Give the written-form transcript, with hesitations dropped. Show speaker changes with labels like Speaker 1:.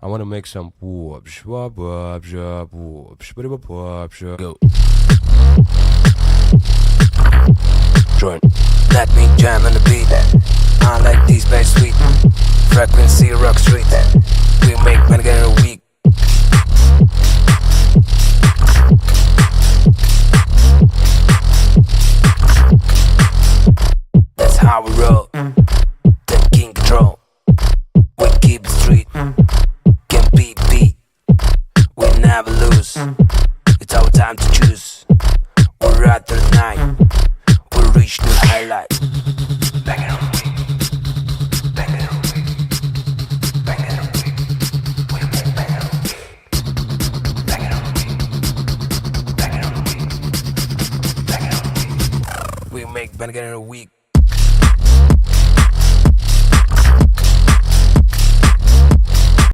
Speaker 1: I wanna make some whoop, shwab, whoop, shwab, whoop, shwab, whoop, shwab. Go.
Speaker 2: Join. Let me jam on the beat. I like this bass sweet. Frequency rock street. We make man get a week. That's how we roll. The king control. We keep it street. Can be beat. We never lose. It's our time to choose. We're at the night. We reach new highlights. Bang it on me. Bang it on me. Bang it on me. We make bang it on me. Bang it on me. Bang it on me. Bang it on me. We make bang it in a week.